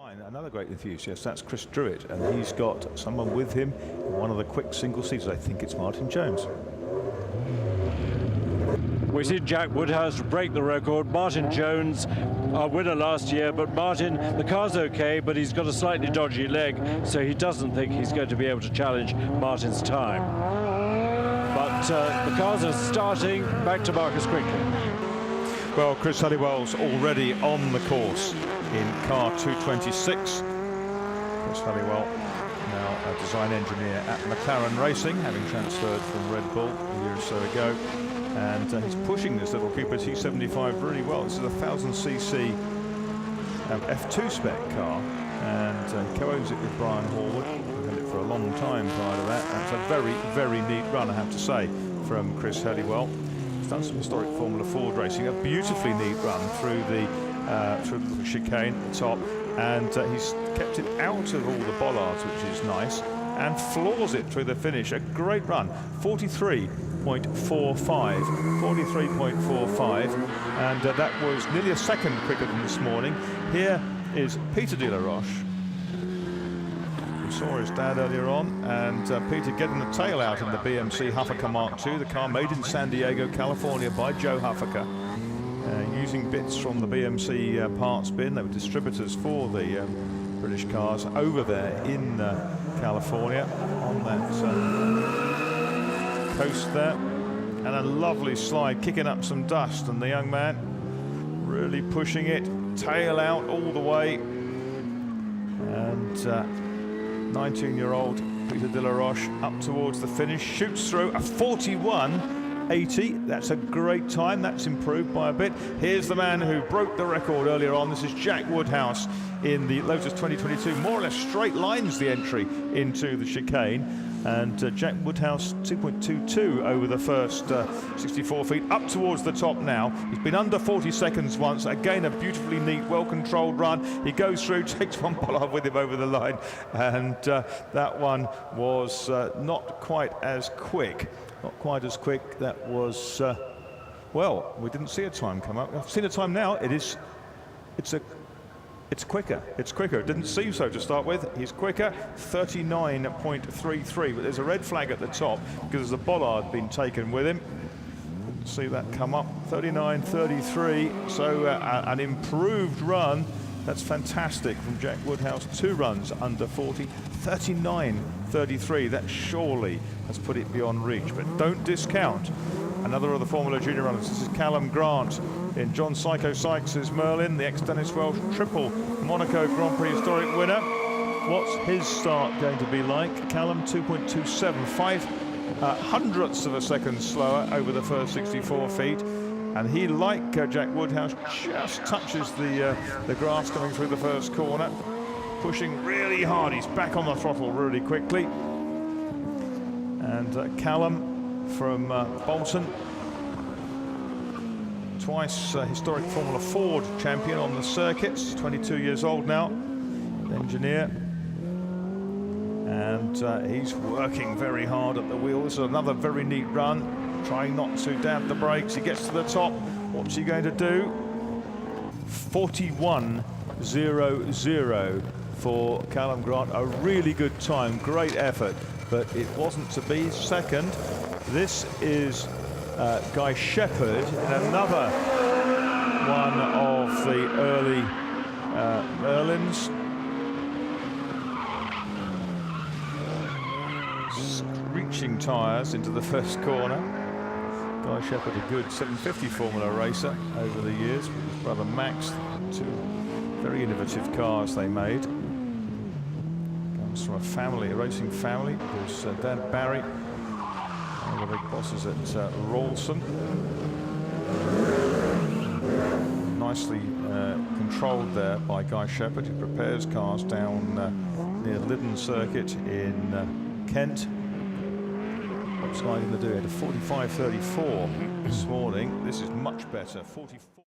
Another great enthusiast, that's Chris Druitt, and he's got someone with him in one of the quick single seaters. I think it's Martin Jones. We see Jack Woodhouse break the record. Martin Jones, our winner last year, but Martin, the car's okay, but he's got a slightly dodgy leg, so he doesn't think he's going to be able to challenge Martin's time. But the cars are starting. Back to Marcus quickly. Well, Chris Halliwell's already on the course in car 226. Chris Halliwell, now a design engineer at McLaren Racing, having transferred from Red Bull a year or so ago. And he's pushing this little Cooper T75 really well. This is a 1000cc F2 spec car, and he co-owns it with Brian Horwood. He's had it for a long time prior to that. And it's a very, very neat run, I have to say, from Chris Halliwell. He's done some historic Formula Ford racing, a beautifully neat run through the chicane at the top, and he's kept it out of all the bollards, which is nice, and floors it through the finish. A great run, 43.45, and that was nearly a second quicker than this morning. Here is Peter de la Roche. We saw his dad earlier on, and Peter getting the tail out in the BMC Huffaker Mark II, the car made in San Diego, California by Joe Huffaker, using bits from the BMC parts bin. They were distributors for the British cars over there in California on that coast there, and a lovely slide, kicking up some dust, and the young man really pushing it, tail out all the way, and 19-year-old Peter de la Roche up towards the finish, shoots through a 41.80. That's a great time. That's improved by a bit. Here's the man who broke the record earlier on. This is Jack Woodhouse in the Lotus 2022. More or less straight lines the entry into the chicane, and Jack Woodhouse 2.22 over the first 64 feet, up towards the top now. He's been under 40 seconds once. Again, a beautifully neat, well-controlled run. He goes through, takes one bollard with him over the line, and that one was not quite as quick. Not quite as quick. That was, well, we didn't see a time come up. I've seen a time now. It's quicker. It's quicker. It didn't seem so to start with. He's quicker, 39.33. But there's a red flag at the top because there's a bollard been taken with him. Didn't see that come up. 39.33. So an improved run. That's fantastic from Jack Woodhouse. 2 runs under 40. 39.33. That surely has put it beyond reach. But don't discount another of the Formula Junior runners. This is Callum Grant in John Psycho Sykes' Merlin, the ex-Dennis Welsh triple Monaco Grand Prix historic winner. What's his start going to be like? Callum 2.27, 5 hundredths of a second slower over the first 64 feet. And he, like Jack Woodhouse, just touches the grass coming through the first corner, pushing really hard. He's back on the throttle really quickly. And Callum from Bolton, twice historic Formula Ford champion on the circuits, 22 years old now, engineer. And he's working very hard at the wheel. This is another very neat run, trying not to dab the brakes. He gets to the top. What's he going to do? 41.00 for Callum Grant. A really good time, great effort, but it wasn't to be. Second, this is Guy Shepherd in another one of the early Merlins. Screeching tyres into the first corner. Guy Shepherd, a good 750 Formula racer over the years with his brother Max. 2 very innovative cars they made. Comes from a family, a racing family. There's Dad Barry, one of the big bosses at Rawlson. Nicely controlled there by Guy Shepherd, who prepares cars down near Lyddon Circuit in Kent. What's Guy going to do? He had a 45.34 this morning. This is much better. 44.